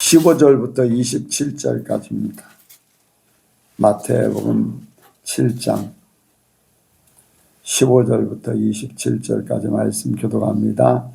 15절부터 27절까지입니다. 마태복음 7장 15절부터 27절까지 말씀 교독합니다.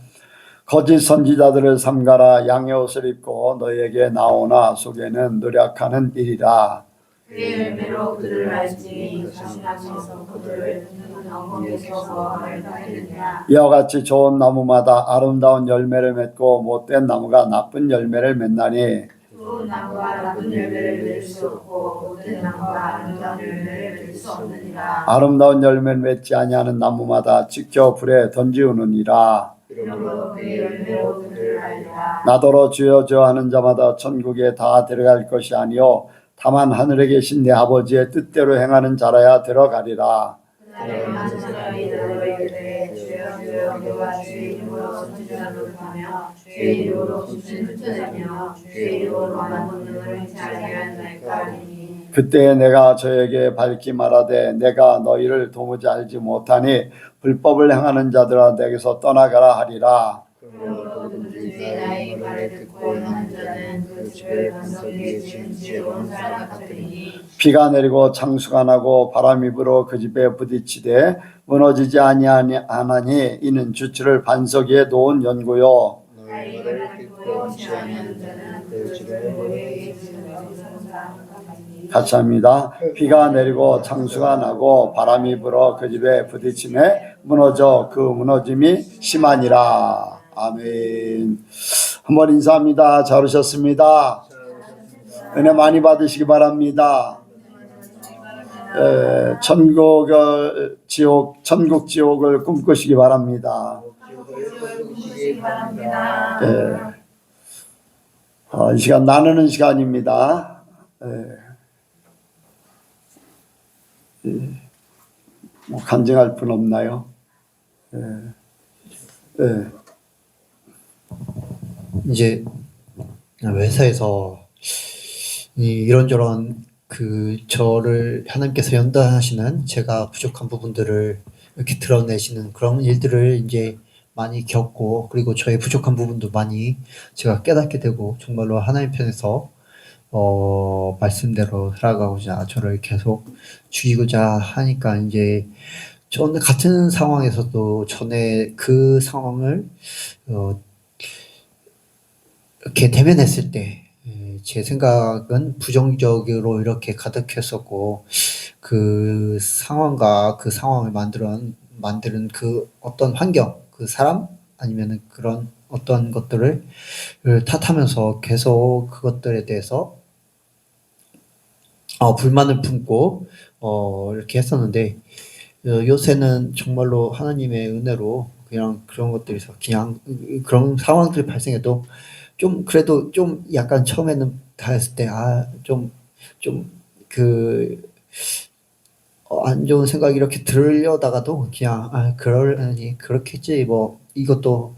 거짓 선지자들을 삼가라. 양의 옷을 입고 너희에게 나오나 속에는 노력하는 일이라. 그의 열매로 그들을 알지. 가시나무에서 그들을 엉겅퀴에서 알다하느니라. 이와 같이 좋은 나무마다 아름다운 열매를 맺고 못된 나무가 나쁜 열매를 맺나니 좋은 나무가 나쁜 열매를 맺을 수 없고 못된 나무가 아름다운 열매를 맺을 수 없느니라. 아름다운 열매를 맺지 아니하는 나무마다 지켜 불에 던지우느니라. 그러므로 그의 열매로 그들을 알리라. 나더러 주여 주여 하는 자마다 천국에 다 들어갈 것이 아니요 다만 하늘에 계신 내 아버지의 뜻대로 행하는 자라야 들어가리라. 그날에 많은 사람이 너희에게 이르되 주여 주여 우리가 주의 이름으로 선지자 노릇하며 주의 이름으로 짐승 쫓아내며 주의 이름으로 많은 권능을 행치 아니하였나이까 하리니. 그때 내가 저에게 밝히 말하되 내가 너희를 도무지 알지 못하니 불법을 행하는 자들아 내게서 떠나가라 하리라. 그러므로 누구든지 나의 말을 듣고 행하는 자는 그 집을 반석에 지은 지혜로운 사람 같으니. 비가 내리고 창수가 나고 바람이 불어 그 집에 부딪히되 무너지지 아니하나니 이는 주치를 반석 위에 놓은 연고요. 나의 말을 듣고 취하는 자는 그 집을 모래에 지은 어리석은 사람 같으니. 같이 합니다. 비가 내리고 창수가 나고 바람이 불어 그 집에 부딪히매 무너져 그 무너짐이 심하니라. 아멘. 한번 인사합니다. 잘 오셨습니다. 은혜 많이 받으시기 바랍니다. 천국 지옥을 꿈꾸시기 바랍니다. 이 시간 나누는 시간입니다. 뭐 간증할 분 없나요? 이제 회사에서 이런저런 저를 하나님께서 연단하시는 제가 부족한 부분들을 이렇게 드러내시는 그런 일들을 이제 많이 겪고, 그리고 저의 부족한 부분도 많이 제가 깨닫게 되고, 정말로 하나님 편에서 말씀대로 살아가고자 저를 계속 죽이고자 하니까, 이제 저는 같은 상황에서도 전에 그 상황을 이렇게 대면했을 때 제 생각은 부정적으로 이렇게 가득했었고, 그 상황과 그 상황을 만드는 그 어떤 환경, 그 사람 아니면은 그런 어떤 것들을 탓하면서 계속 그것들에 대해서 불만을 품고 이렇게 했었는데, 요새는 정말로 하나님의 은혜로 그냥 그런 것들에서 그냥 그런 상황들이 발생해도 좀 그래도 좀 약간 처음에는 다 했을 때 안 좋은 생각이 이렇게 들려다가도 그냥 그러니 그렇겠지, 뭐 이것도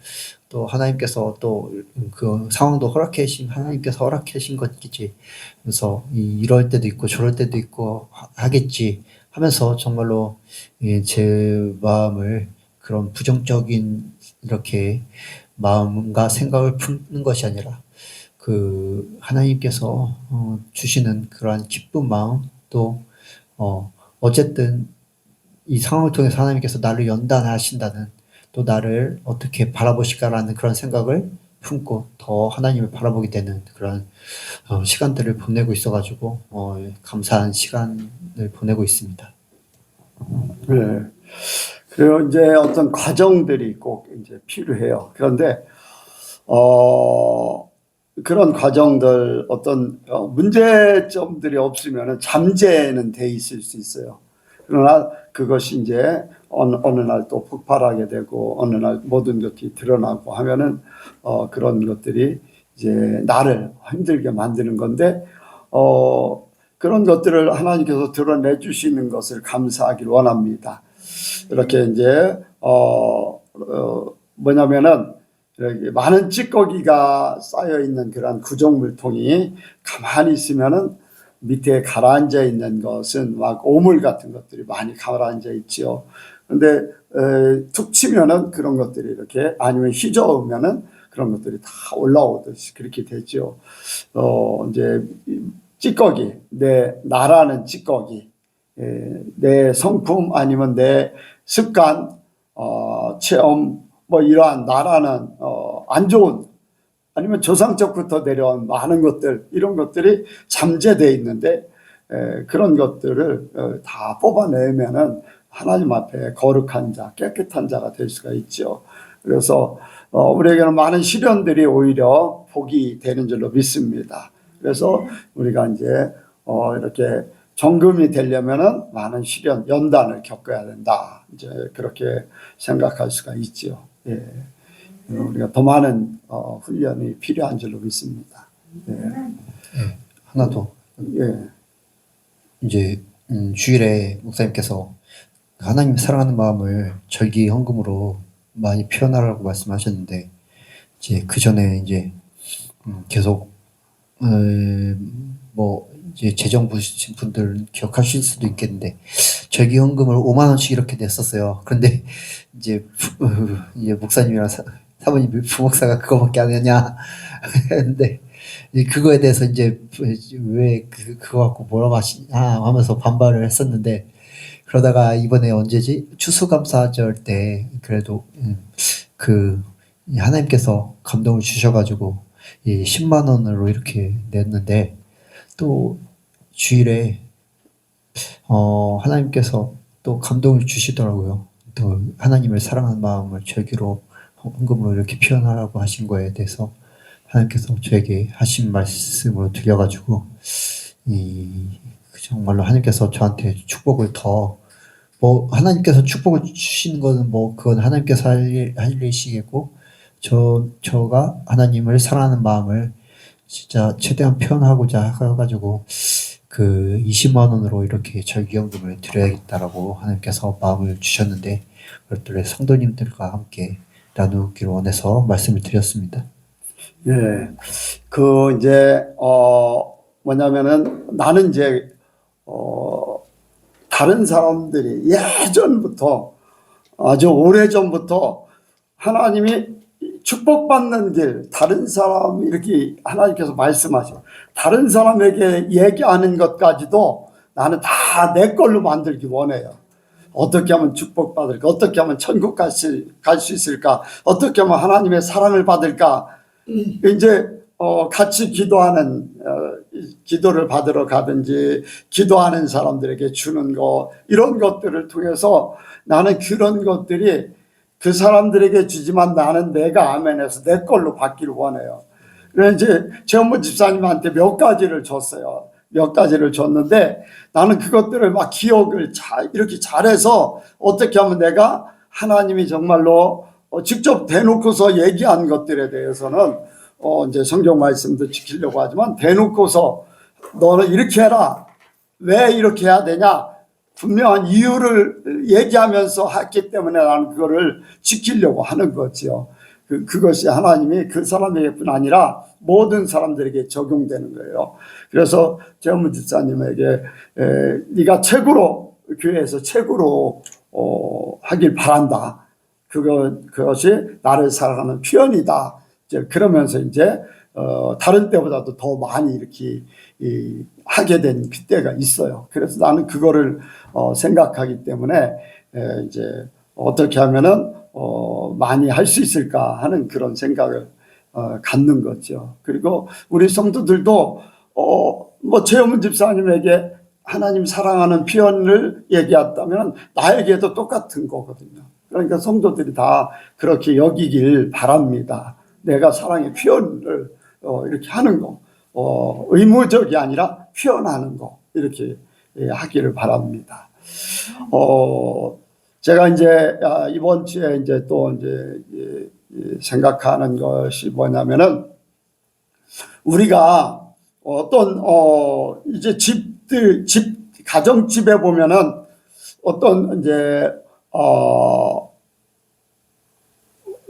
또 하나님께서 또 그 상황도 하나님께서 허락해 주신 것이겠지, 그래서 이럴 때도 있고 저럴 때도 있고 하겠지 하면서 정말로 제 마음을 그런 부정적인 이렇게 마음과 생각을 품는 것이 아니라 그 하나님께서 주시는 그러한 기쁜 마음, 또 어쨌든 이 상황을 통해서 하나님께서 나를 연단하신다는, 또 나를 어떻게 바라보실까라는 그런 생각을 품고 더 하나님을 바라보게 되는 그런 시간들을 보내고 있어가지고 감사한 시간을 보내고 있습니다. 네. 그리고 이제 어떤 과정들이 꼭 이제 필요해요. 그런데 그런 과정들 어떤 문제점들이 없으면 잠재는 돼 있을 수 있어요. 그러나 그것이 이제 어느 날 또 폭발하게 되고 어느 날 모든 것이 드러나고 하면은 그런 것들이 이제 나를 힘들게 만드는 건데 그런 것들을 하나님께서 드러내 주시는 것을 감사하길 원합니다. 이렇게 이제 뭐냐면은 이렇게 많은 찌꺼기가 쌓여 있는 그런 구정물통이 가만히 있으면은 밑에 가라앉아 있는 것은 막 오물 같은 것들이 많이 가라앉아 있지요. 근데 툭 치면은 그런 것들이 이렇게, 아니면 휘저으면은 그런 것들이 다 올라오듯이 그렇게 되죠. 이제 찌꺼기, 내 나라는 찌꺼기, 내 성품 아니면 내 습관, 체험, 뭐 이러한 나라는 안 좋은, 아니면 조상적부터 내려온 많은 것들, 이런 것들이 잠재되어 있는데, 그런 것들을 다 뽑아내면은 하나님 앞에 거룩한 자, 깨끗한 자가 될 수가 있죠. 그래서 우리에게는 많은 시련들이 오히려 복이 되는 줄로 믿습니다. 그래서 우리가 이제 이렇게 정금이 되려면은 많은 시련, 연단을 겪어야 된다. 이제 그렇게 생각할 수가 있죠. 예. 우리가 더 많은 훈련이 필요한 줄로 믿습니다. 예. 네, 하나 더. 예. 이제 주일에 목사님께서 하나님 사랑하는 마음을 절기 헌금으로 많이 표현하라고 말씀하셨는데, 이제 그 전에 이제 계속 뭐 이제 재정 부신 분들은 기억하실 수도 있겠는데, 절기 헌금을 5만 원씩 이렇게 냈었어요. 그런데 이제 이제 목사님이랑 사모님 부목사가 그거밖에 안 했냐 했는데, 그거에 대해서 이제 왜 그거 갖고 뭐라고 하시냐 하면서 반발을 했었는데, 그러다가 이번에 언제지? 추수감사절 때 그래도 그 하나님께서 감동을 주셔가지고 이 10만 원으로 이렇게 냈는데, 또 주일에 하나님께서 또 감동을 주시더라고요. 또 하나님을 사랑하는 마음을 절기로 헌금으로 이렇게 표현하라고 하신 거에 대해서 하나님께서 저에게 하신 말씀으로 들려가지고, 정말로 하나님께서 저한테 축복을 더, 뭐 하나님께서 축복을 주시는 거는 뭐 그건 하나님께서 할 일이시겠고, 저가 하나님을 사랑하는 마음을 진짜 최대한 표현하고자 해가지고 그 20만 원으로 이렇게 절기연금을 드려야겠다라고 하나님께서 마음을 주셨는데, 그것들을 성도님들과 함께 나누기로 원해서 말씀을 드렸습니다. 예. 그 이제 뭐냐면은 나는 이제 다른 사람들이 예전부터, 아주 오래전부터 하나님이 축복받는 길, 다른 사람이 이렇게 하나님께서 말씀하셔. 다른 사람에게 얘기하는 것까지도 나는 다 내 걸로 만들기 원해요. 어떻게 하면 축복받을까? 어떻게 하면 천국 갈 수 있을까? 어떻게 하면 하나님의 사랑을 받을까? 이제 같이 기도하는, 기도를 받으러 가든지 기도하는 사람들에게 주는 거, 이런 것들을 통해서 나는 그런 것들이 그 사람들에게 주지만 나는 내가 아멘해서 내 걸로 받기를 원해요. 그래서 이제 최원무 집사님한테 몇 가지를 줬어요. 몇 가지를 줬는데 나는 그것들을 막 기억을 이렇게 잘해서 어떻게 하면 내가 하나님이 정말로 직접 대놓고서 얘기한 것들에 대해서는 이제 성경 말씀도 지키려고 하지만 대놓고서 너는 이렇게 해라. 왜 이렇게 해야 되냐? 분명한 이유를 얘기하면서 했기 때문에 나는 그거를 지키려고 하는 거지요. 그것이 하나님이 그 사람에게뿐 아니라 모든 사람들에게 적용되는 거예요. 그래서 최원무 집사님에게 네가 책으로, 교회에서 책으로 하길 바란다. 그것이 나를 사랑하는 표현이다. 이제 그러면서 이제 다른 때보다도 더 많이 이렇게 하게 된 그때가 있어요. 그래서 나는 그거를 생각하기 때문에 이제 어떻게 하면은 많이 할 수 있을까 하는 그런 생각을 갖는 거죠. 그리고 우리 성도들도 뭐 최원문 집사님에게 하나님 사랑하는 표현을 얘기했다면 나에게도 똑같은 거거든요. 그러니까 성도들이 다 그렇게 여기길 바랍니다. 내가 사랑의 표현을 이렇게 하는 거, 의무적이 아니라 표현하는 거, 이렇게 하기를 바랍니다. 제가 이제 이번 주에 이제 또 이제 생각하는 것이 뭐냐면은, 우리가 어떤 이제 가정집에 보면은 어떤 이제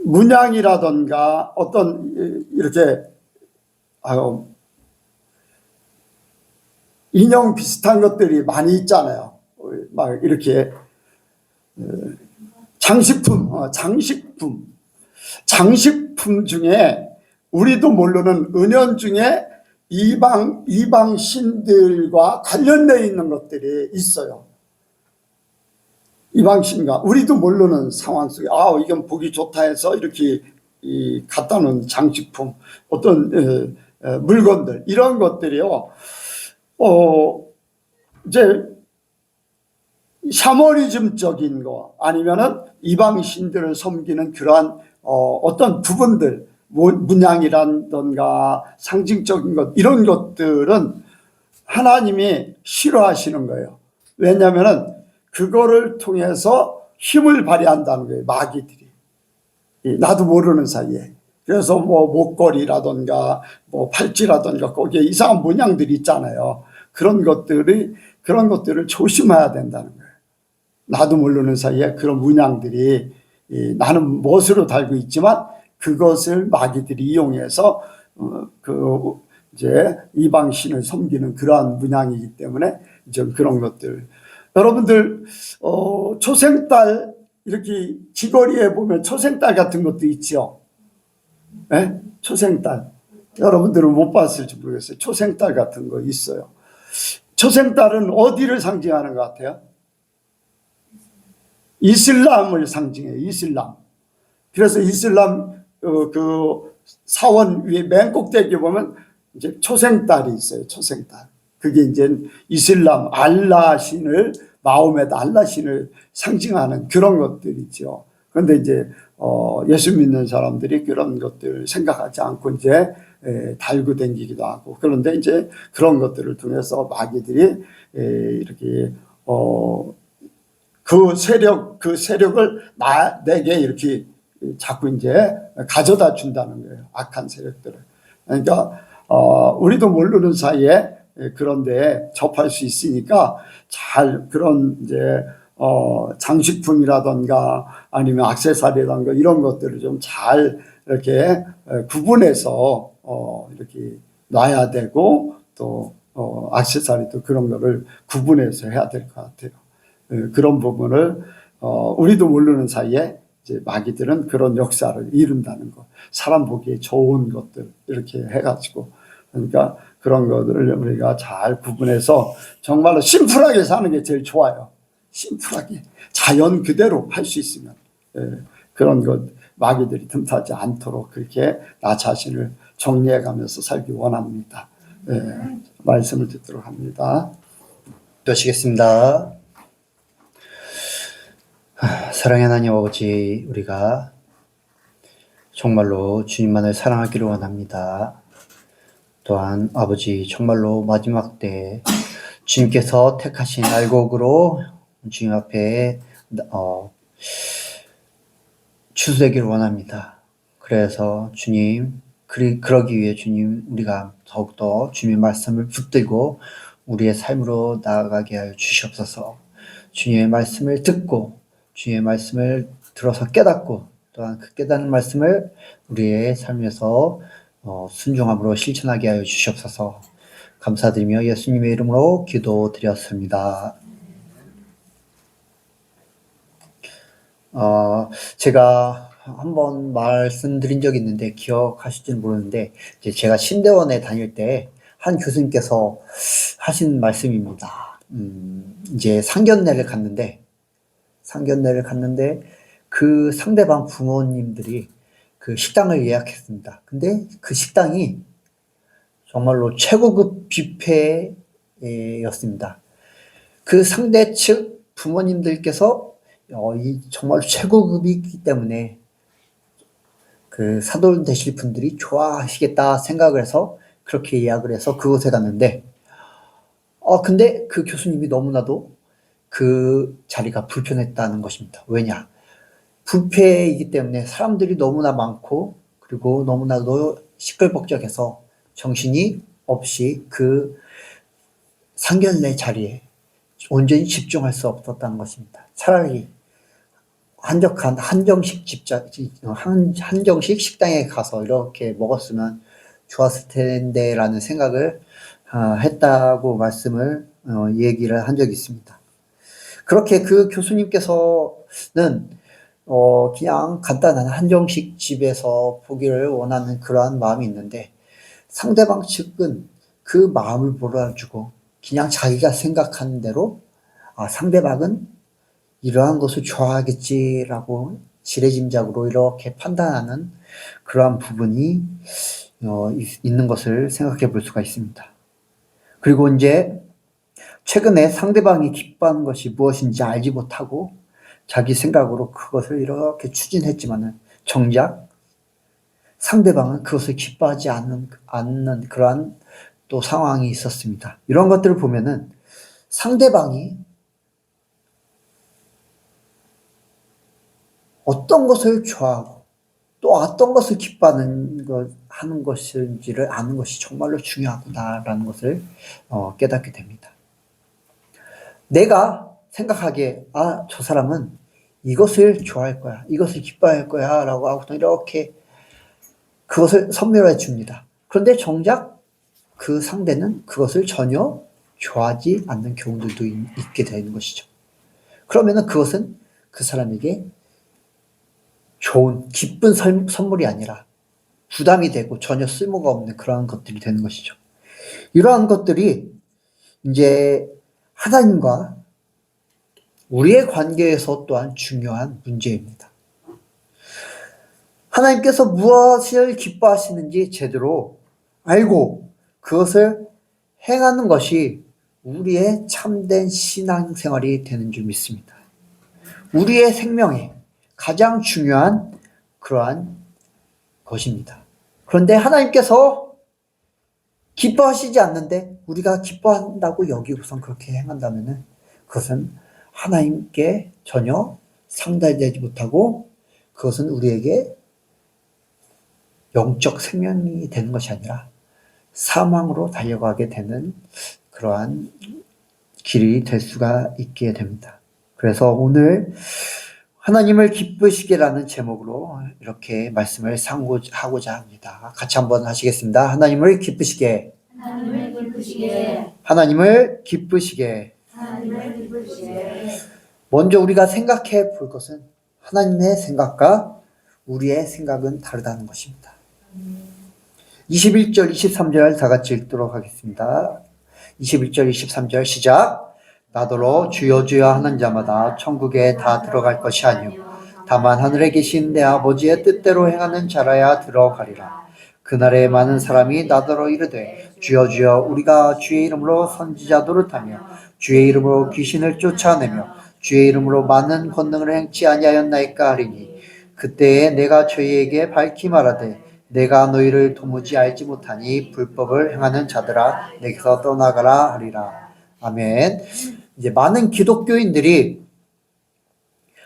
문양이라던가 어떤 이렇게 인형 비슷한 것들이 많이 있잖아요. 막 이렇게 장식품 장식품 중에 우리도 모르는 은연 중에 이방 신들과 관련되어 있는 것들이 있어요. 이방신과 우리도 모르는 상황 속에 이건 보기 좋다 해서 이렇게 갖다 놓은 장식품, 어떤 물건들, 이런 것들이요. 이제 샤머니즘적인 거 아니면은 이방신들을 섬기는 그러한 어떤 부분들, 문양이라던가 상징적인 것, 이런 것들은 하나님이 싫어하시는 거예요. 왜냐하면은 그거를 통해서 힘을 발휘한다는 거예요, 마귀들이. 나도 모르는 사이에. 그래서 뭐 목걸이라던가 뭐 팔찌라던가 거기에 이상한 문양들이 있잖아요. 그런 것들을 조심해야 된다는 거예요. 나도 모르는 사이에 그런 문양들이 나는 못으로 달고 있지만 그것을 마귀들이 이용해서 이제 이방신을 섬기는 그러한 문양이기 때문에 이제 그런 것들. 여러분들 초생딸 이렇게 귀걸이에 보면 초생딸 같은 것도 있죠. 네? 초생딸. 여러분들은 못 봤을지 모르겠어요. 초생딸 같은 거 있어요. 초생딸은 어디를 상징하는 것 같아요? 이슬람을 상징해요. 이슬람. 그래서 이슬람 그 사원 위에 맨 꼭대기에 보면 이제 초생딸이 있어요. 초생딸. 그게 이제 이슬람 알라 신을, 마호메드 알라 신을 상징하는 그런 것들이죠. 그런데 이제 예수 믿는 사람들이 그런 것들을 생각하지 않고 이제 달고 다니기도 하고, 그런데 이제 그런 것들을 통해서 마귀들이 이렇게 그 세력을 내게 이렇게 자꾸 이제 가져다 준다는 거예요. 악한 세력들을. 그러니까 우리도 모르는 사이에 그런데 접할 수 있으니까 잘 그런 이제 장식품이라던가 아니면 액세서리라던가 이런 것들을 좀 잘 이렇게 구분해서 이렇게 놔야 되고, 또 액세서리도 그런 거를 구분해서 해야 될 것 같아요. 그런 부분을 우리도 모르는 사이에 이제 마귀들은 그런 역사를 이룬다는 것, 사람 보기에 좋은 것들 이렇게 해가지고, 그러니까 그런 것들을 우리가 잘 구분해서 정말로 심플하게 사는 게 제일 좋아요. 심플하게 자연 그대로 할 수 있으면 그런 것 마귀들이 틈타지 않도록 그렇게 나 자신을 정리해가면서 살기 원합니다. 말씀을 듣도록 합니다. 기도하시겠습니다. 사랑의 하나님 아버지, 우리가 정말로 주님만을 사랑하기를 원합니다. 또한 아버지, 정말로 마지막 때 주님께서 택하신 알곡으로 주님 앞에 추수되기를 원합니다. 그래서 주님, 그러기 위해 주님, 우리가 더욱더 주님의 말씀을 붙들고 우리의 삶으로 나아가게 하여 주시옵소서. 주님의 말씀을 듣고 주님의 말씀을 들어서 깨닫고, 또한 그 깨닫는 말씀을 우리의 삶에서 순종함으로 실천하게 하여 주시옵소서. 감사드리며 예수님의 이름으로 기도드렸습니다. 제가 한번 말씀드린 적이 있는데 기억하실지는 모르는데, 이제 제가 신대원에 다닐 때 한 교수님께서 하신 말씀입니다. 이제 상견례를 갔는데 그 상대방 부모님들이 그 식당을 예약했습니다. 근데 그 식당이 정말로 최고급 뷔페였습니다. 그 상대 측 부모님들께서 정말 최고급이기 때문에 그 사돈 되실 분들이 좋아하시겠다 생각을 해서 그렇게 예약을 해서 그곳에 갔는데, 근데 그 교수님이 너무나도 그 자리가 불편했다는 것입니다. 왜냐? 뷔페이기 때문에 사람들이 너무나 많고, 그리고 너무나도 시끌벅적해서 정신이 없이 그 상견례 자리에 온전히 집중할 수 없었다는 것입니다. 차라리 한정식 식당에 가서 이렇게 먹었으면 좋았을 텐데 라는 생각을 했다고 말씀을 얘기를 한 적이 있습니다. 그렇게 그 교수님께서는 그냥 간단한 한정식 집에서 보기를 원하는 그러한 마음이 있는데 상대방 측은 그 마음을 몰아주고 그냥 자기가 생각하는 대로 상대방은 이러한 것을 좋아하겠지라고 지레짐작으로 이렇게 판단하는 그러한 부분이 있는 것을 생각해 볼 수가 있습니다. 그리고 이제 최근에 상대방이 기뻐하는 것이 무엇인지 알지 못하고 자기 생각으로 그것을 이렇게 추진했지만은 정작 상대방은 그것을 기뻐하지 않는 그러한 또 상황이 있었습니다. 이런 것들을 보면은 상대방이 어떤 것을 좋아하고 또 어떤 것을 하는 것인지를 아는 것이 정말로 중요하구나라는 것을 깨닫게 됩니다. 내가 생각하기에 저 사람은 이것을 좋아할 거야, 이것을 기뻐할 거야 라고 하고 이렇게 그것을 선물해 줍니다. 그런데 정작 그 상대는 그것을 전혀 좋아하지 않는 경우들도 있게 되는 것이죠. 그러면은 그것은 그 사람에게 좋은 기쁜 선물이 아니라 부담이 되고 전혀 쓸모가 없는 그러한 것들이 되는 것이죠. 이러한 것들이 이제 하나님과 우리의 관계에서 또한 중요한 문제입니다. 하나님께서 무엇을 기뻐하시는지 제대로 알고 그것을 행하는 것이 우리의 참된 신앙생활이 되는 줄 믿습니다. 우리의 생명에 가장 중요한 그러한 것입니다. 그런데 하나님께서 기뻐하시지 않는데 우리가 기뻐한다고 여기고선 그렇게 행한다면 그것은 하나님께 전혀 상달되지 못하고 그것은 우리에게 영적 생명이 되는 것이 아니라 사망으로 달려가게 되는 그러한 길이 될 수가 있게 됩니다. 그래서 오늘 하나님을 기쁘시게라는 제목으로 이렇게 말씀을 하고자 합니다. 같이 한번 하시겠습니다. 하나님을 기쁘시게. 하나님을 기쁘시게. 하나님을 기쁘시게. 하나님을 기쁘시게. 먼저 우리가 생각해 볼 것은 하나님의 생각과 우리의 생각은 다르다는 것입니다. 21절, 23절 다 같이 읽도록 하겠습니다. 21절, 23절 시작. 나더러 주여 주여 하는 자마다 천국에 다 들어갈 것이 아니요 다만 하늘에 계신 내 아버지의 뜻대로 행하는 자라야 들어가리라. 그날에 많은 사람이 나더러 이르되 주여 주여 우리가 주의 이름으로 선지자 노릇하며 주의 이름으로 귀신을 쫓아내며 주의 이름으로 많은 권능을 행치 아니하였나이까 하리니 그때에 내가 저희에게 밝히 말하되 내가 너희를 도무지 알지 못하니 불법을 행하는 자들아 내게서 떠나가라 하리라. 아멘. 이제 많은 기독교인들이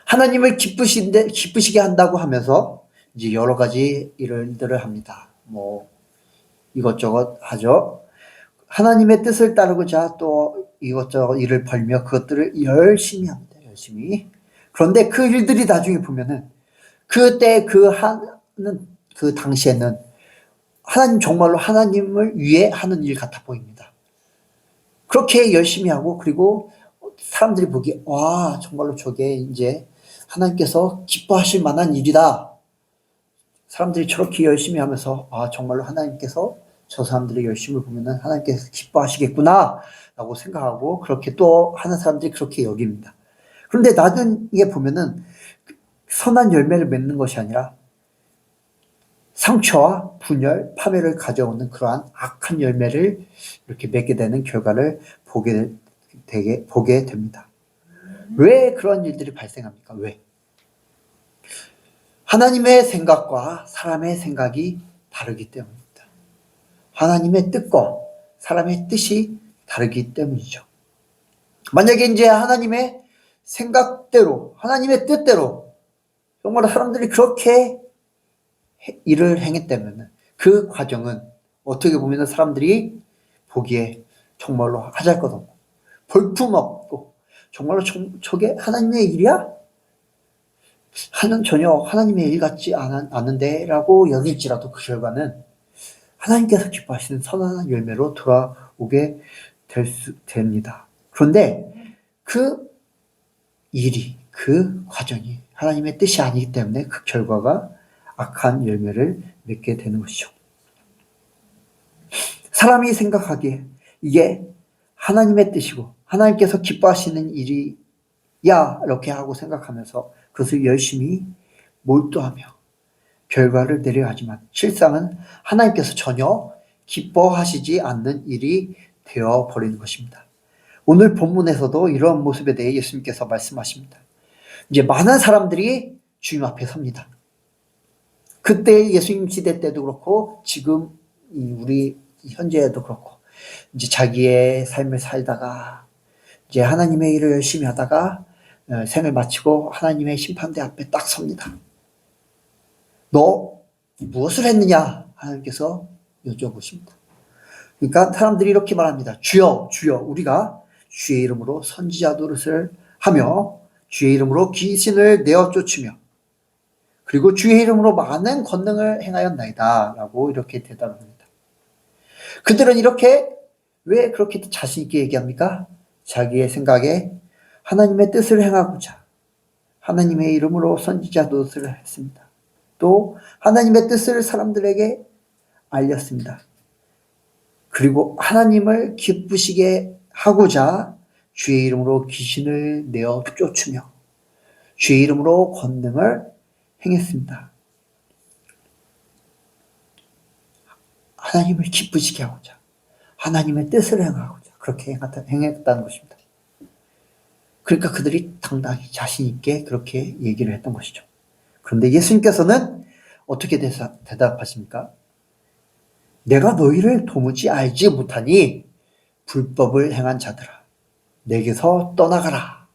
하나님을 기쁘시게 한다고 하면서 이제 여러 가지 일들을 합니다. 이것저것 하죠. 하나님의 뜻을 따르고자 또 이것저것 일을 벌며 그것들을 열심히 합니다. 열심히. 그런데 그 일들이 나중에 보면은 그때 그 당시에는 정말로 하나님을 위해 하는 일 같아 보입니다. 그렇게 열심히 하고 그리고 사람들이 보기에 와 정말로 저게 이제 하나님께서 기뻐하실 만한 일이다. 사람들이 저렇게 열심히 하면서 정말로 하나님께서 저 사람들의 열심을 보면은 하나님께서 기뻐하시겠구나 라고 생각하고 그렇게 또 하는 사람들이 그렇게 여깁니다. 그런데 나중에 보면은 선한 열매를 맺는 것이 아니라 상처와 분열, 파멸을 가져오는 그러한 악한 열매를 이렇게 맺게 되는 결과를 보게 됩니다. 왜 그런 일들이 발생합니까? 왜? 하나님의 생각과 사람의 생각이 다르기 때문입니다. 하나님의 뜻과 사람의 뜻이 다르기 때문이죠. 만약에 이제 하나님의 생각대로, 하나님의 뜻대로 정말 사람들이 그렇게 일을 행했다면 그 과정은 어떻게 보면 사람들이 보기에 정말로 하잘것없고 볼품없고 정말로 저게 하나님의 일이야? 전혀 하나님의 일 같지 않은데 라고 여길지라도 그 결과는 하나님께서 기뻐하시는 선한 열매로 돌아오게 됩니다. 그런데 그 일이 그 과정이 하나님의 뜻이 아니기 때문에 그 결과가 악한 열매를 맺게 되는 것이죠. 사람이 생각하기에 이게 하나님의 뜻이고 하나님께서 기뻐하시는 일이야 이렇게 하고 생각하면서 그것을 열심히 몰두하며 결과를 내려가지만 실상은 하나님께서 전혀 기뻐하시지 않는 일이 되어버리는 것입니다. 오늘 본문에서도 이러한 모습에 대해 예수님께서 말씀하십니다. 이제 많은 사람들이 주님 앞에 섭니다. 그때 예수님 시대 때도 그렇고 지금 우리 현재에도 그렇고 이제 자기의 삶을 살다가 이제 하나님의 일을 열심히 하다가 생을 마치고 하나님의 심판대 앞에 딱 섭니다. 너 무엇을 했느냐? 하나님께서 여쭤보십니다. 그러니까 사람들이 이렇게 말합니다. 주여, 주여, 우리가 주의 이름으로 선지자 노릇을 하며 주의 이름으로 귀신을 내어 쫓으며 그리고 주의 이름으로 많은 권능을 행하였나이다 라고 이렇게 대답합니다. 그들은 이렇게 왜 그렇게 자신 있게 얘기합니까? 자기의 생각에 하나님의 뜻을 행하고자 하나님의 이름으로 선지자 노릇을 했습니다. 또 하나님의 뜻을 사람들에게 알렸습니다. 그리고 하나님을 기쁘시게 하고자 주의 이름으로 귀신을 내어 쫓으며 주의 이름으로 권능을 행했습니다. 하나님을 기쁘시게 하고자 하나님의 뜻을 행하고자 그렇게 행했다는 것입니다. 그러니까 그들이 당당히 자신 있게 그렇게 얘기를 했던 것이죠. 그런데 예수님께서는 어떻게 대답하십니까? 내가 너희를 도무지 알지 못하니 불법을 행한 자들아 내게서 떠나가라.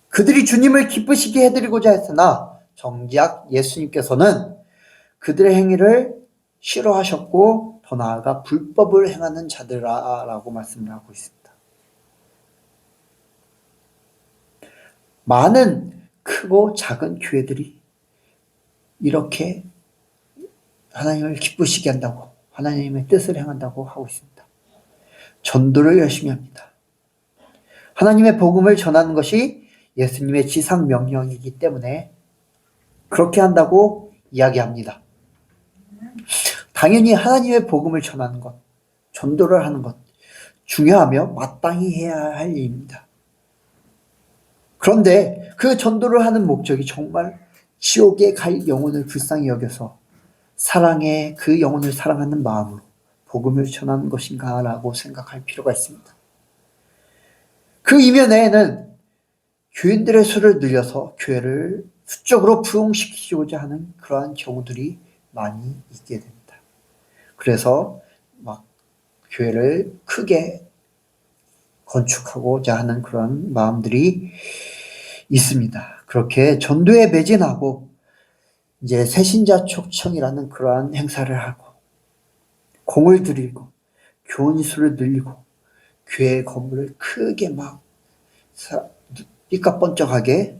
그들이 주님을 기쁘시게 해드리고자 했으나 정작 예수님께서는 그들의 행위를 싫어하셨고 더 나아가 불법을 행하는 자들아라고 말씀을 하고 있습니다. 많은 크고 작은 교회들이 이렇게 하나님을 기쁘시게 한다고 하나님의 뜻을 행한다고 하고 있습니다. 전도를 열심히 합니다. 하나님의 복음을 전하는 것이 예수님의 지상 명령이기 때문에 그렇게 한다고 이야기합니다. 당연히 하나님의 복음을 전하는 것, 전도를 하는 것 중요하며 마땅히 해야 할 일입니다. 그런데 그 전도를 하는 목적이 정말 지옥에 갈 영혼을 불쌍히 여겨서 사랑해 그 영혼을 사랑하는 마음으로 복음을 전하는 것인가 라고 생각할 필요가 있습니다. 그 이면에는 교인들의 수를 늘려서 교회를 수적으로 부흥시키고자 하는 그러한 경우들이 많이 있게 됩니다. 그래서 막 교회를 크게 건축하고자 하는 그런 마음들이 있습니다. 그렇게 전도에 매진하고 이제 새신자 초청이라는 그러한 행사를 하고 공을 들이고 교인 수를 늘리고 교회 건물을 크게 막 삐까뻔쩍하게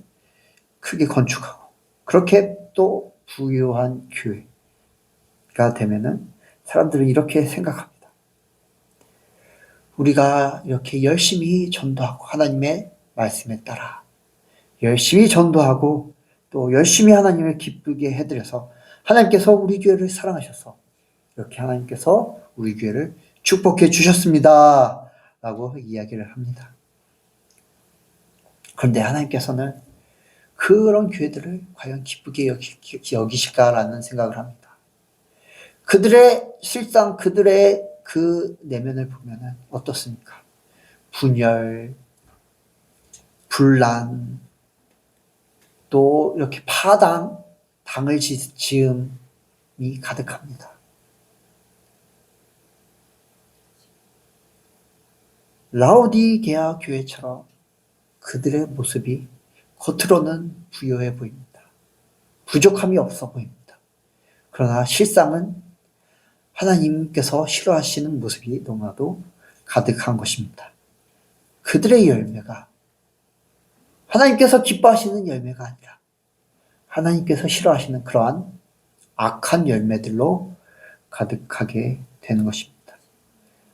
크게 건축하고 그렇게 또 부유한 교회가 되면은 사람들은 이렇게 생각합니다. 우리가 이렇게 열심히 전도하고 하나님의 말씀에 따라 열심히 전도하고 또 열심히 하나님을 기쁘게 해드려서 하나님께서 우리 교회를 사랑하셔서 이렇게 하나님께서 우리 교회를 축복해 주셨습니다 라고 이야기를 합니다. 그런데 하나님께서는 그런 교회들을 과연 기쁘게 여기실까라는 생각을 합니다. 실상 그들의 그 내면을 보면은 어떻습니까? 분열, 분란, 또 이렇게 당을 지음이 가득합니다. 라오디게아 교회처럼 그들의 모습이 겉으로는 부요해 보입니다. 부족함이 없어 보입니다. 그러나 실상은 하나님께서 싫어하시는 모습이 너무나도 가득한 것입니다. 그들의 열매가 하나님께서 기뻐하시는 열매가 아니라 하나님께서 싫어하시는 그러한 악한 열매들로 가득하게 되는 것입니다.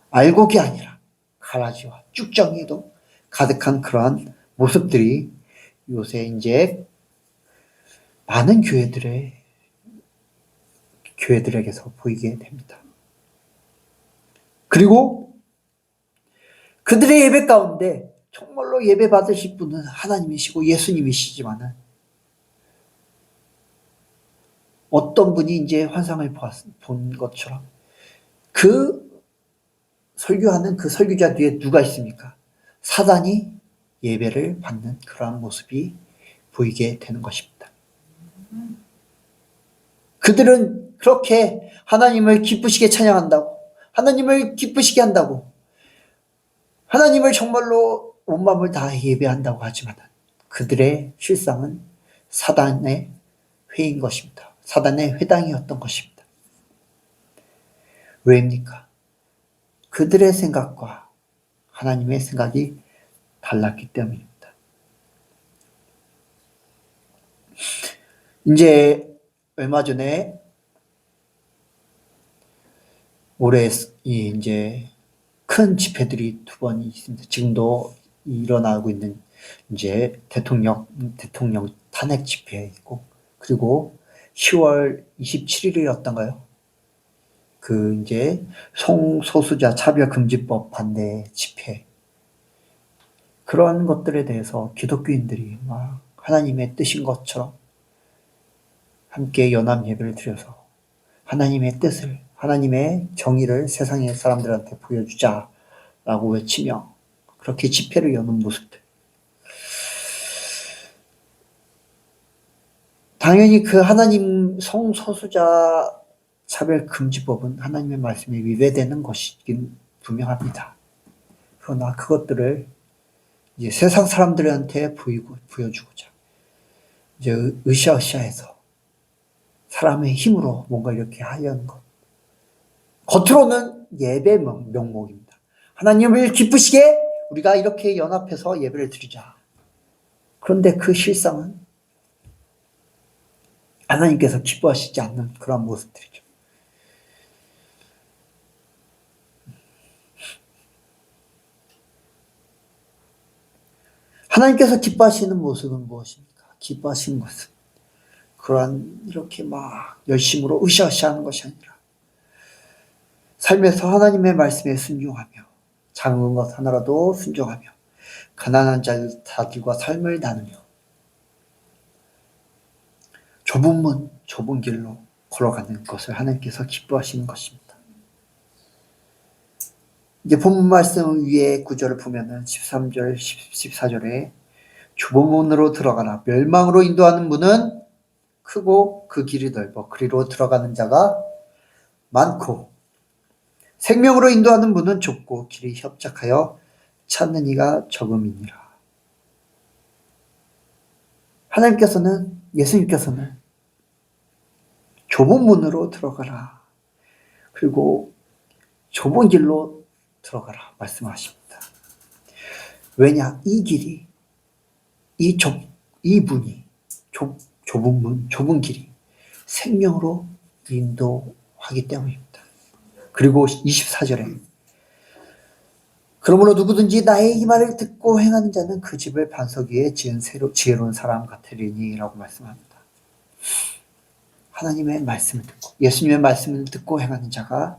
알곡이 아니라 가라지와 쭉정이도 가득한 그러한 모습들이 요새 이제 많은 교회들에게서 보이게 됩니다. 그리고 그들의 예배 가운데 정말로 예배 받으실 분은 하나님이시고 예수님이시지만은 어떤 분이 이제 환상을 본 것처럼 그 설교하는 그 설교자 뒤에 누가 있습니까? 사단이 예배를 받는 그러한 모습이 보이게 되는 것입니다. 그들은 그렇게 하나님을 기쁘시게 찬양한다고, 하나님을 기쁘시게 한다고, 하나님을 정말로 온 마음을 다해 예배한다고 하지만 그들의 실상은 사단의 회인 것입니다. 사단의 회당이었던 것입니다. 왜입니까? 그들의 생각과 하나님의 생각이 달랐기 때문입니다. 이제 얼마 전에 올해 이제 큰 집회들이 2번 있습니다. 지금도 일어나고 있는 이제 대통령 탄핵 집회 있고, 그리고 10월 27일이었던가요? 그 이제 성소수자 차별금지법 반대 집회. 그러한 것들에 대해서 기독교인들이 막 하나님의 뜻인 것처럼 함께 연합 예배를 드려서 하나님의 뜻을, 하나님의 정의를 세상의 사람들한테 보여주자라고 외치며 그렇게 집회를 여는 모습들. 당연히 그 하나님 성소수자 차별금지법은 하나님의 말씀에 위배되는 것이긴 분명합니다. 그러나 그것들을 이제 세상 사람들한테 보여주고자 이제 으쌰으쌰해서 사람의 힘으로 뭔가 이렇게 하려는 것. 겉으로는 예배 명목입니다. 하나님을 기쁘시게 우리가 이렇게 연합해서 예배를 드리자. 그런데 그 실상은 하나님께서 기뻐하시지 않는 그런 모습들이죠. 하나님께서 기뻐하시는 모습은 무엇입니까? 기뻐하시는 것은 그러한 이렇게 막 열심으로 으쌰으쌰 하는 것이 아니라 삶에서 하나님의 말씀에 순종하며 작은 것 하나라도 순종하며 가난한 자들과 삶을 나누며 좁은 문, 좁은 길로 걸어가는 것을 하나님께서 기뻐하시는 것입니다. 이제 본문 말씀 위에 구절을 보면은 13절, 14절에 좁은 문으로 들어가라. 멸망으로 인도하는 문은 크고 그 길이 넓어 그리로 들어가는 자가 많고 생명으로 인도하는 문은 좁고 길이 협착하여 찾는 이가 적음이니라. 하나님께서는, 예수님께서는 좁은 문으로 들어가라. 그리고 좁은 길로 들어가라 말씀하십니다. 왜냐? 이 길이, 이 문이, 좁은 문, 좁은 길이 생명으로 인도하기 때문입니다. 그리고 24절에 그러므로 누구든지 나의 이 말을 듣고 행하는 자는 그 집을 반석 위에 지은 지혜로운 사람 같으리니 라고 말씀합니다. 하나님의 말씀을 듣고 예수님의 말씀을 듣고 행하는 자가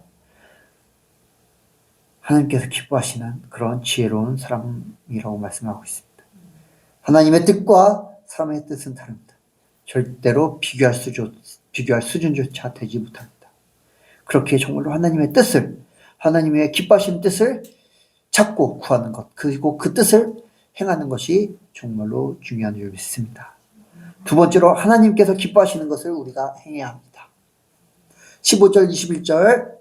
하나님께서 기뻐하시는 그런 지혜로운 사람이라고 말씀하고 있습니다. 하나님의 뜻과 사람의 뜻은 다릅니다. 절대로 비교할 수준조차 되지 못합니다. 그렇게 정말로 하나님의 뜻을, 하나님의 기뻐하시는 뜻을 찾고 구하는 것, 그리고 그 뜻을 행하는 것이 정말로 중요한 줄 믿습니다. 두 번째로 하나님께서 기뻐하시는 것을 우리가 행해야 합니다. 15절, 21절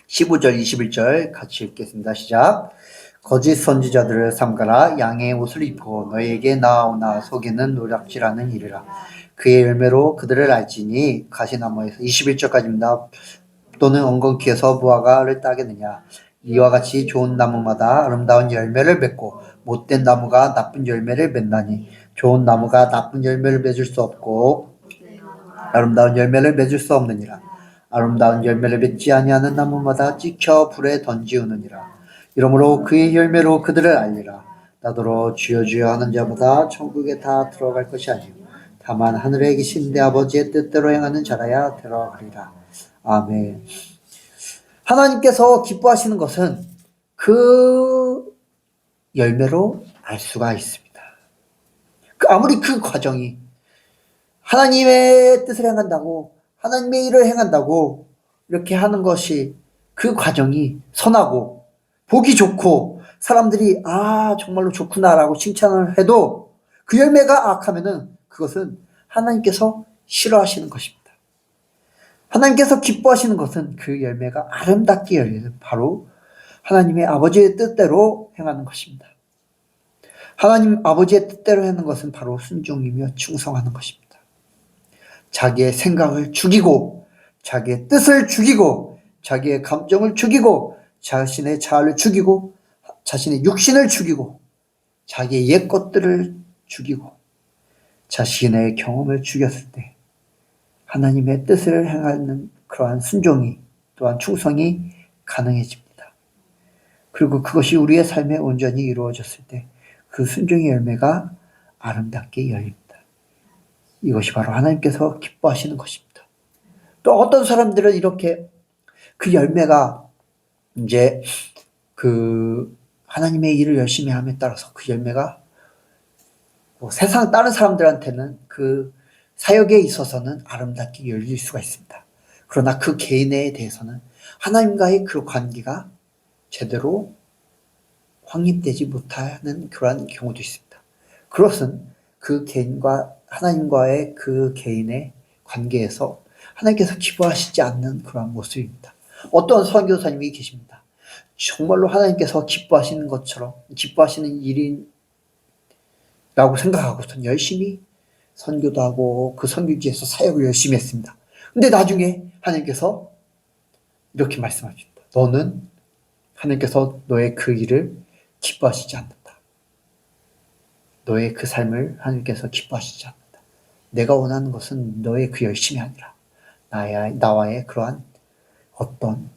15절, 21절 같이 읽겠습니다. 시작. 거짓 선지자들을 삼가라. 양의 옷을 입고 너희에게 나아오나 속에는 노략질하는 이르라. 그의 열매로 그들을 알지니 가시나무에서 21절까지입니다. 또는 엉겅퀴에서 무화과를 따겠느냐. 이와 같이 좋은 나무마다 아름다운 열매를 맺고 못된 나무가 나쁜 열매를 맺나니 좋은 나무가 나쁜 열매를 맺을 수 없고 아름다운 열매를 맺을 수 없느니라. 아름다운 열매를 맺지 아니하는 나무마다 찍혀 불에 던지우느니라. 이러므로 그의 열매로 그들을 알리라. 나더러 주여 주여 하는 자보다 천국에 다 들어갈 것이 아니요 다만 하늘에 계신 내 아버지의 뜻대로 행하는 자라야 들어가리라. 아멘. 하나님께서 기뻐하시는 것은 그 열매로 알 수가 있습니다. 아무리 그 과정이 하나님의 뜻을 행한다고, 하나님의 일을 행한다고 이렇게 하는 것이, 그 과정이 선하고 보기 좋고 사람들이 정말로 좋구나라고 칭찬을 해도 그 열매가 악하면은 그것은 하나님께서 싫어하시는 것입니다. 하나님께서 기뻐하시는 것은 그 열매가 아름답게 열리는, 바로 하나님의 아버지의 뜻대로 행하는 것입니다. 하나님 아버지의 뜻대로 하는 것은 바로 순종이며 충성하는 것입니다. 자기의 생각을 죽이고, 자기의 뜻을 죽이고, 자기의 감정을 죽이고, 자신의 자아를 죽이고, 자신의 육신을 죽이고, 자기의 옛 것들을 죽이고, 자신의 경험을 죽였을 때 하나님의 뜻을 행하는 그러한 순종이, 또한 충성이 가능해집니다. 그리고 그것이 우리의 삶에 온전히 이루어졌을 때 그 순종의 열매가 아름답게 열립니다. 이것이 바로 하나님께서 기뻐하시는 것입니다. 또 어떤 사람들은 이렇게 그 열매가 이제 그 하나님의 일을 열심히 함에 따라서 그 열매가 세상 다른 사람들한테는 그 사역에 있어서는 아름답게 열릴 수가 있습니다. 그러나 그 개인에 대해서는 하나님과의 그 관계가 제대로 확립되지 못하는 그러한 경우도 있습니다. 그것은 그 개인과 하나님과의 그 개인의 관계에서 하나님께서 기뻐하시지 않는 그러한 모습입니다. 어떤 선교사님이 계십니다. 정말로 하나님께서 기뻐하시는 것처럼, 기뻐하시는 일이라고 생각하고선 열심히 선교도 하고 그 선교지에서 사역을 열심히 했습니다. 근데 나중에 하나님께서 이렇게 말씀하십니다. 너는, 하나님께서 너의 그 일을 기뻐하시지 않는다. 너의 그 삶을 하나님께서 기뻐하시지 않는다. 내가 원하는 것은 너의 그 열심이 아니라 나와의 그러한 어떤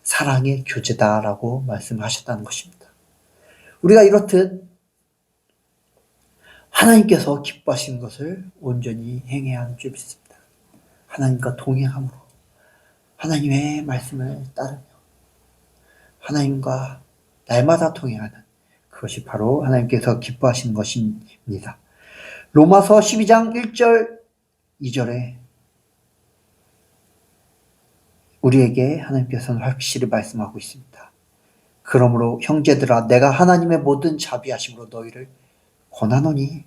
사랑의 교제다라고 말씀하셨다는 것입니다. 우리가 이렇듯 하나님께서 기뻐하시는 것을 온전히 행해야 하는 줄 믿습니다. 하나님과 동행함으로, 하나님의 말씀을 따르며 하나님과 날마다 동행하는, 그것이 바로 하나님께서 기뻐하시는 것입니다. 로마서 12장 1절 2절에 우리에게 하나님께서는 확실히 말씀하고 있습니다. 그러므로 형제들아, 내가 하나님의 모든 자비하심으로 너희를 권하노니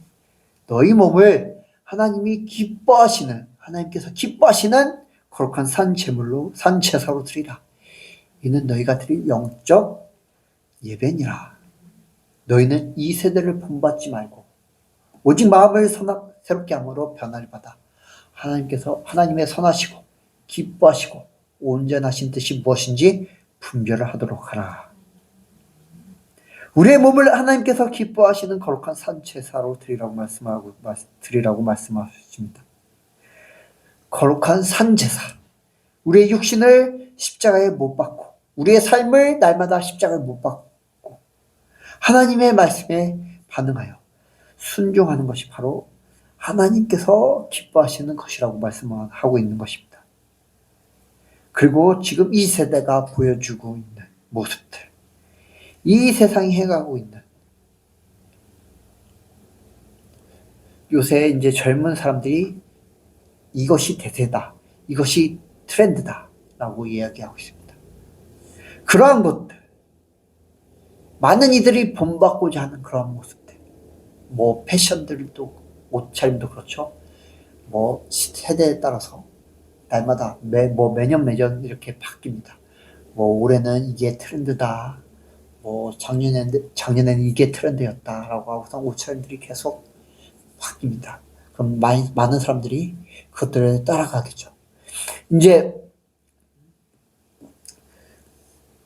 너희 몸을 하나님이 기뻐하시는, 하나님께서 기뻐하시는 거룩한 산 제물로, 산 제사로 드리라. 이는 너희가 드릴 영적 예배니라. 너희는 이 세대를 본받지 말고 오직 마음을 새롭게 함으로 변화를 받아 하나님께서, 하나님의 선하시고 기뻐하시고 온전하신 뜻이 무엇인지 분별을 하도록 하라. 우리의 몸을 하나님께서 기뻐하시는 거룩한 산 제사로 드리라고 말씀하십니다. 거룩한 산 제사. 우리의 육신을 십자가에 못 박고, 우리의 삶을 날마다 십자가에 못 박고 하나님의 말씀에 반응하여 순종하는 것이 바로 하나님께서 기뻐하시는 것이라고 말씀하고 있는 것입니다. 그리고 지금 이 세대가 보여주고 있는 모습들, 이 세상이 해가고 있는, 요새 이제 젊은 사람들이 이것이 대세다, 이것이 트렌드다 라고 이야기하고 있습니다. 그러한 것들, 많은 이들이 본받고자 하는 그런 모습들, 패션들도, 옷차림도 그렇죠. 세대에 따라서 날마다 매년 이렇게 바뀝니다. 올해는 이게 트렌드다, 작년에는 이게 트렌드였다라고 하고서 옷차림들이 계속 바뀝니다. 그럼 많은 사람들이 그것들을 따라가겠죠. 이제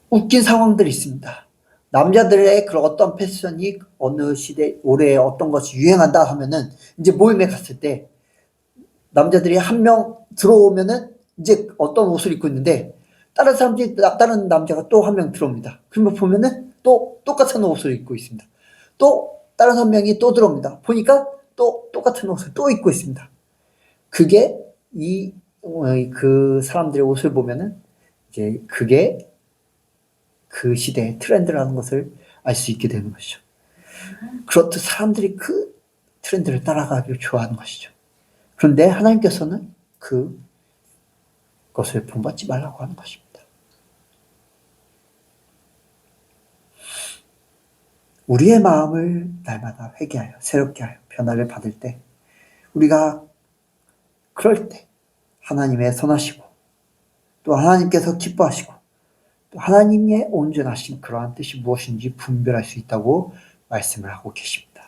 웃긴 상황들이 있습니다. 남자들의 그런 어떤 패션이 어느 시대, 올해 어떤 것이 유행한다 하면은 이제 모임에 갔을 때 남자들이 한 명 들어오면은 이제 어떤 옷을 입고 있는데 다른 남자가 또 한 명 들어옵니다. 그러면 보면은 또 똑같은 옷을 입고 있습니다. 또 다른 한 명이 또 들어옵니다. 보니까 또 똑같은 옷을 또 입고 있습니다. 그게 그 사람들의 옷을 보면은 이제 그게 그 시대의 트렌드라는 것을 알 수 있게 되는 것이죠. 그렇듯 사람들이 그 트렌드를 따라가기를 좋아하는 것이죠. 그런데 하나님께서는 그것을 본받지 말라고 하는 것입니다. 우리의 마음을 날마다 회개하여 새롭게 하여 변화를 받을 때 우리가 그럴 때 하나님의 선하시고 또 하나님께서 기뻐하시고 또 하나님의 온전하신 그러한 뜻이 무엇인지 분별할 수 있다고 말씀을 하고 계십니다.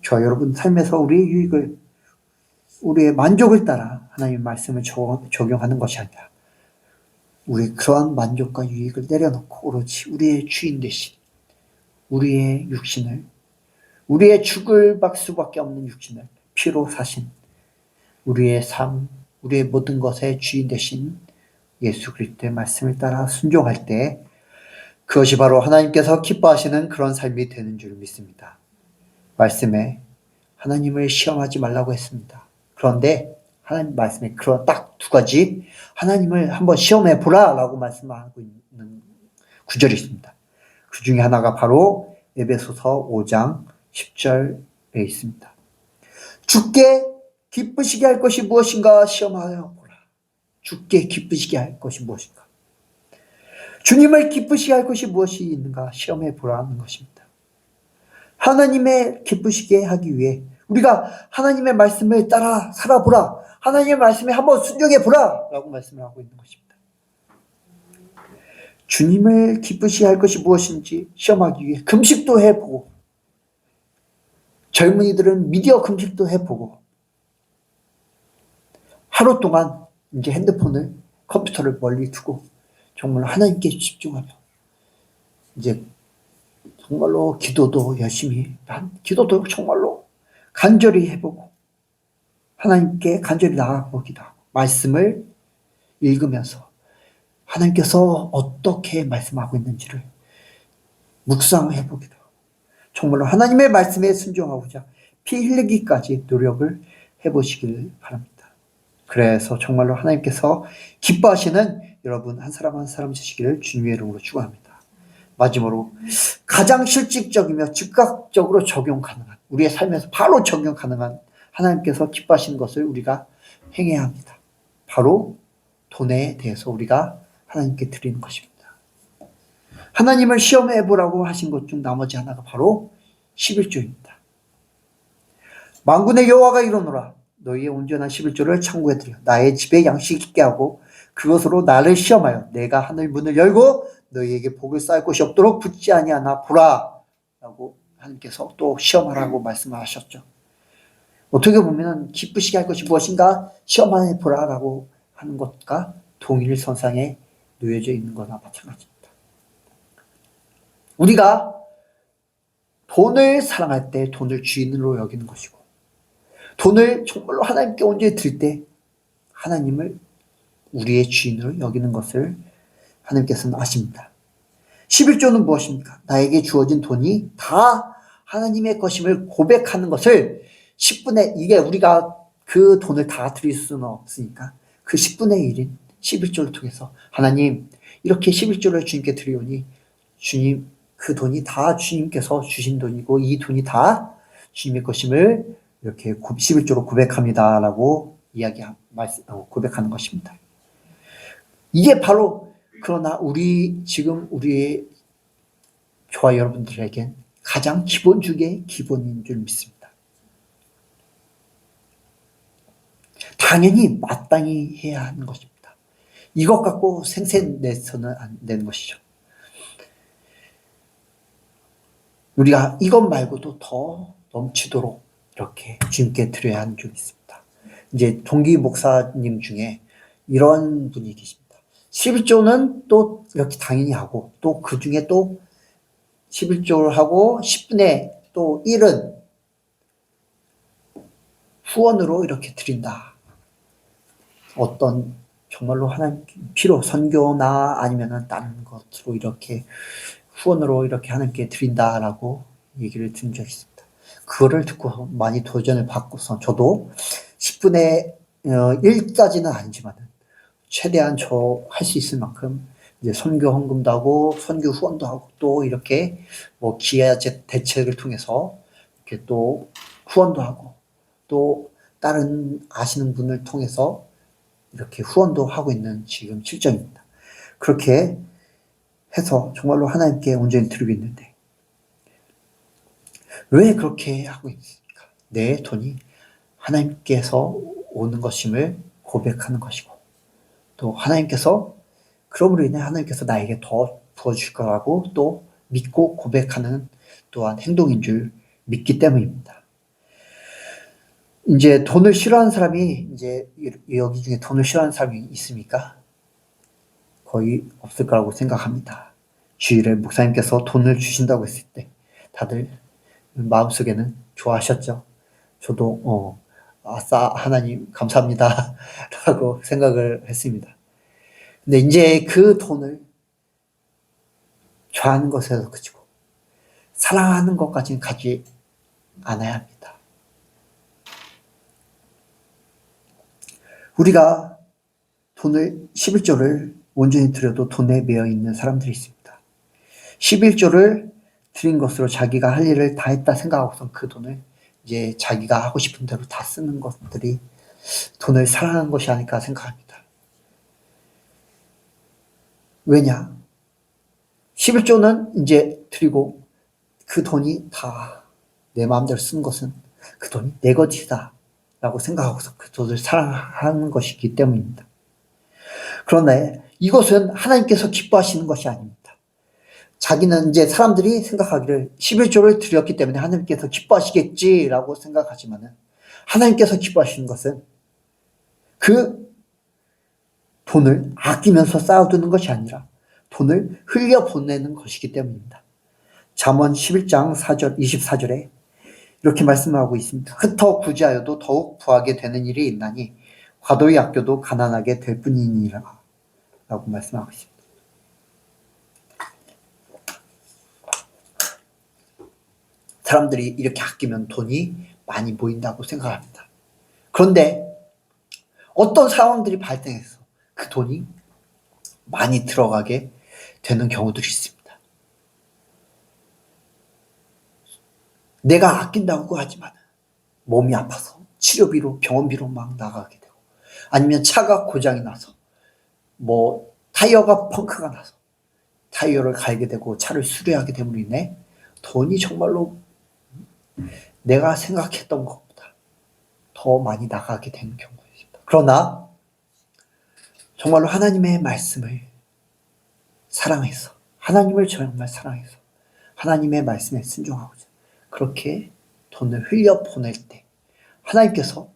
저와 여러분 삶에서 우리의 유익을 우리의 만족을 따라 하나님의 말씀을 적용하는 것이 아니라 우리의 그러한 만족과 유익을 내려놓고 오로지 우리의 주인 되신 우리의 육신을 우리의 죽을 수밖에 없는 육신을 피로 사신 우리의 삶, 우리의 모든 것의 주인 되신 예수 그리스도의 말씀을 따라 순종할 때 그것이 바로 하나님께서 기뻐하시는 그런 삶이 되는 줄 믿습니다. 말씀에 하나님을 시험하지 말라고 했습니다. 그런데 하나님 말씀에 그런 딱 두 가지 하나님을 한번 시험해 보라 라고 말씀하고 있는 구절이 있습니다. 그 중에 하나가 바로 에베소서 5장 10절에 있습니다. 주께 기쁘시게 할 것이 무엇인가 시험하여 보라. 주께 기쁘시게 할 것이 무엇인가. 주님을 기쁘시게 할 것이 무엇이 있는가 시험해 보라는 것입니다. 하나님의 기쁘시게 하기 위해 우리가 하나님의 말씀을 따라 살아보라. 하나님의 말씀에 한번 순종해 보라 라고 말씀을 하고 있는 것입니다. 주님을 기쁘시게 할 것이 무엇인지 시험하기 위해 금식도 해보고 젊은이들은 미디어 금식도 해보고 하루 동안 이제 핸드폰을 컴퓨터를 멀리 두고 정말 하나님께 집중하며 이제 정말로 기도도 열심히 기도도 정말로 간절히 해보고 하나님께 간절히 나아가기도 하고 말씀을 읽으면서 하나님께서 어떻게 말씀하고 있는지를 묵상해보기도 하고 정말로 하나님의 말씀에 순종하고자 피 흘리기까지 노력을 해보시길 바랍니다. 그래서 정말로 하나님께서 기뻐하시는 여러분 한 사람 한 사람 되시기를 주님의 이름으로 축원합니다. 마지막으로 가장 실질적이며 즉각적으로 적용 가능한 우리의 삶에서 바로 적용 가능한 하나님께서 기뻐하시는 것을 우리가 행해야 합니다. 바로 돈에 대해서 우리가 하나님께 드리는 것입니다. 하나님을 시험해 보라고 하신 것 중 나머지 하나가 바로 11조입니다. 만군의 여호와가 이르노라 너희의 온전한 11조를 창고에 들여 나의 집에 양식 있게 하고 그것으로 나를 시험하여 내가 하늘 문을 열고 너희에게 복을 쌓을 것이 없도록 붙지 아니하나 보라 라고 하나님께서 또 시험하라고 말씀하셨죠. 어떻게 보면 기쁘시게 할 것이 무엇인가 시험해 보라 라고 하는 것과 동일선상에 놓여져 있는 거나 마찬가지입니다. 우리가 돈을 사랑할 때 돈을 주인으로 여기는 것이고 돈을 정말로 하나님께 온전히 드릴 때 하나님을 우리의 주인으로 여기는 것을 하나님께서는 아십니다. 11조는 무엇입니까? 나에게 주어진 돈이 다 하나님의 것임을 고백하는 것을 10분의 이게 우리가 그 돈을 다 드릴 수는 없으니까 그 10분의 1인 11조를 통해서 하나님 이렇게 11조를 주님께 드리오니 주님 그 돈이 다 주님께서 주신 돈이고 이 돈이 다 주님의 것임을 이렇게 11조로 고백합니다 라고 고백하는 것입니다. 이게 바로 그러나 지금 우리의 저와 여러분들에겐 가장 기본 중에 기본인 줄 믿습니다. 당연히 마땅히 해야 하는 것입니다. 이것 갖고 생색 내서는 안 되는 것이죠. 우리가 이것 말고도 더 넘치도록 이렇게 주님께 드려야 하는 줄 믿습니다. 이제 동기 목사님 중에 이런 분이 계십니다. 11조는 또 이렇게 당연히 하고 또 그 중에 또 11조를 하고 10분의 또 1은 후원으로 이렇게 드린다. 어떤 정말로 하나님 피로 선교나 아니면은 다른 것으로 이렇게 후원으로 이렇게 하나님께 드린다라고 얘기를 들은 적이 있습니다. 그거를 듣고 많이 도전을 받고서 저도 10분의 1까지는 아니지만 최대한 저 할 수 있을 만큼 이제 선교 헌금도 하고 선교 후원도 하고 또 이렇게 뭐 기아 대책을 통해서 이렇게 또 후원도 하고 또 다른 아시는 분을 통해서 이렇게 후원도 하고 있는 지금 실정입니다. 그렇게 해서 정말로 하나님께 온전히 드리고 있는데 왜 그렇게 하고 있습니까? 내 돈이 하나님께서 오는 것임을 고백하는 것이고 또 하나님께서 그러므로 인해 하나님께서 나에게 더 부어줄 거라고 또 믿고 고백하는 또한 행동인 줄 믿기 때문입니다. 이제 돈을 싫어하는 사람이 이제 여기 중에 돈을 싫어하는 사람이 있습니까? 거의 없을 거라고 생각합니다. 주일에 목사님께서 돈을 주신다고 했을 때 다들 마음속에는 좋아하셨죠. 저도 아싸 하나님 감사합니다 라고 생각을 했습니다. 근데 이제 그 돈을 좋아하는 것에서 그치고 사랑하는 것까지는 가지 않아야 합니다. 우리가 돈을 11조를 온전히 드려도 돈에 매여 있는 사람들이 있습니다. 11조를 드린 것으로 자기가 할 일을 다 했다 생각하고선 그 돈을 이제 자기가 하고 싶은 대로 다 쓰는 것들이 돈을 사랑하는 것이 아닐까 생각합니다. 왜냐? 11조는 이제 드리고 그 돈이 다 내 마음대로 쓰는 것은 그 돈이 내 것이다 라고 생각하고서 그 돈을 사랑하는 것이기 때문입니다. 그런데 이것은 하나님께서 기뻐하시는 것이 아닙니다. 자기는 이제 사람들이 생각하기를 11조를 드렸기 때문에 하나님께서 기뻐하시겠지라고 생각하지만은 하나님께서 기뻐하시는 것은 그 돈을 아끼면서 쌓아두는 것이 아니라 돈을 흘려보내는 것이기 때문입니다. 잠언 11장 4절 24절에 이렇게 말씀하고 있습니다. 흩어 부지하여도 더욱 부하게 되는 일이 있나니 과도히 아껴도 가난하게 될 뿐이니라 라고 말씀하고 있습니다. 사람들이 이렇게 아끼면 돈이 많이 모인다고 생각합니다. 그런데 어떤 상황들이 발생해서 그 돈이 많이 들어가게 되는 경우들이 있습니다. 내가 아낀다고 하지만 몸이 아파서 치료비로 병원비로 막 나가게 되고 아니면 차가 고장이 나서 뭐 타이어가 펑크가 나서 타이어를 갈게 되고 차를 수리하게 됨으로 인해 돈이 정말로 내가 생각했던 것보다 더 많이 나가게 되는 경우가 있습니다. 그러나 정말로 하나님의 말씀을 사랑해서 하나님을 정말 사랑해서 하나님의 말씀에 순종하고자 그렇게 돈을 흘려보낼 때 하나님께서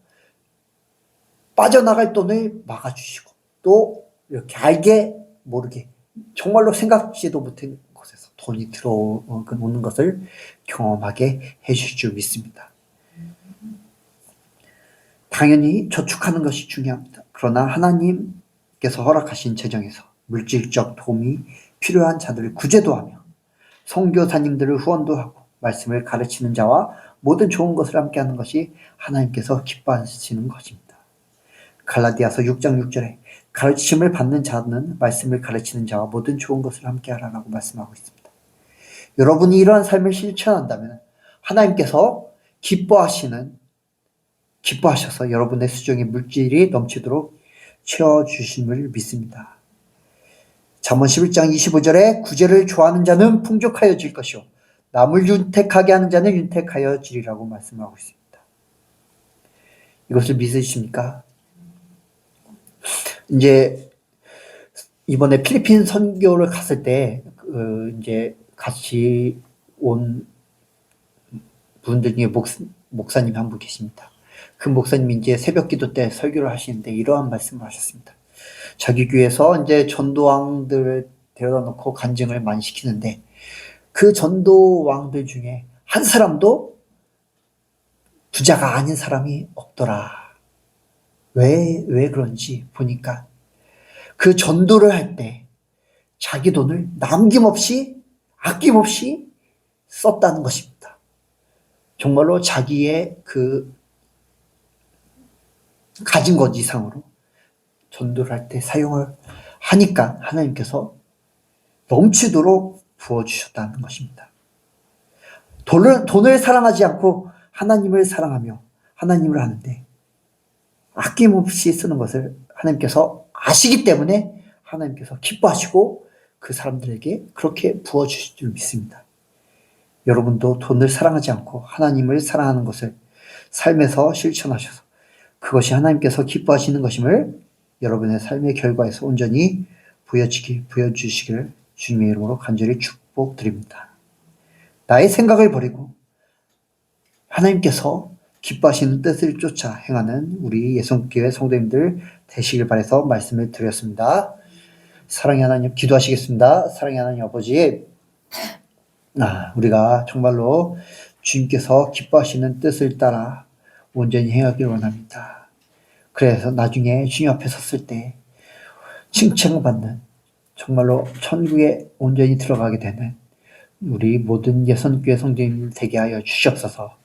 빠져나갈 돈을 막아주시고 또 이렇게 알게 모르게 정말로 생각지도 못한 곳에서 돈이 들어오는 것을 경험하게 해주실 줄 믿습니다. 당연히 저축하는 것이 중요합니다. 그러나 하나님께서 허락하신 재정에서 물질적 도움이 필요한 자들을 구제도 하며 선교사님들을 후원도 하고 말씀을 가르치는 자와 모든 좋은 것을 함께하는 것이 하나님께서 기뻐하시는 것입니다. 갈라디아서 6장 6절에 가르침을 받는 자는 말씀을 가르치는 자와 모든 좋은 것을 함께하라라고 말씀하고 있습니다. 여러분이 이러한 삶을 실천한다면 하나님께서 기뻐하셔서 여러분의 수중에 물질이 넘치도록 채워주심을 믿습니다. 잠언 11장 25절에 구제를 좋아하는 자는 풍족하여질 것이요 남을 윤택하게 하는 자는 윤택하여지리라고 말씀하고 있습니다. 이것을 믿으십니까? 이제 이번에 필리핀 선교를 갔을 때 이제 같이 온 분들 중에 목사님이 한 분 계십니다. 그 목사님이 이제 새벽기도 때 설교를 하시는데 이러한 말씀을 하셨습니다. 자기 교회에서 이제 전도왕들을 데려다 놓고 간증을 많이 시키는데 그 전도왕들 중에 한 사람도 부자가 아닌 사람이 없더라. 왜 그런지 보니까 그 전도를 할 때 자기 돈을 남김없이 아낌없이 썼다는 것입니다. 정말로 자기의 그 가진 것 이상으로 전도를 할 때 사용을 하니까 하나님께서 넘치도록 부어주셨다는 것입니다. 돈을 사랑하지 않고 하나님을 사랑하며 하나님을 하는데 아낌없이 쓰는 것을 하나님께서 아시기 때문에 하나님께서 기뻐하시고 그 사람들에게 그렇게 부어주실 줄 믿습니다. 여러분도 돈을 사랑하지 않고 하나님을 사랑하는 것을 삶에서 실천하셔서 그것이 하나님께서 기뻐하시는 것임을 여러분의 삶의 결과에서 온전히 보여주시기를 주님의 이름으로 간절히 축복드립니다. 나의 생각을 버리고 하나님께서 기뻐하시는 뜻을 쫓아 행하는 우리 예성교회 성도님들 되시길 바라서 말씀을 드렸습니다. 사랑의 하나님, 기도하시겠습니다. 사랑의 하나님 아버지, 우리가 정말로 주님께서 기뻐하시는 뜻을 따라 온전히 행하길 원합니다. 그래서 나중에 주님 앞에 섰을 때 칭찬받는, 정말로 천국에 온전히 들어가게 되는 우리 모든 예선교회 성도님 되게 하여 주시옵소서.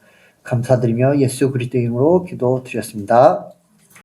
감사드리며 예수 그리스도 이름으로 기도드렸습니다.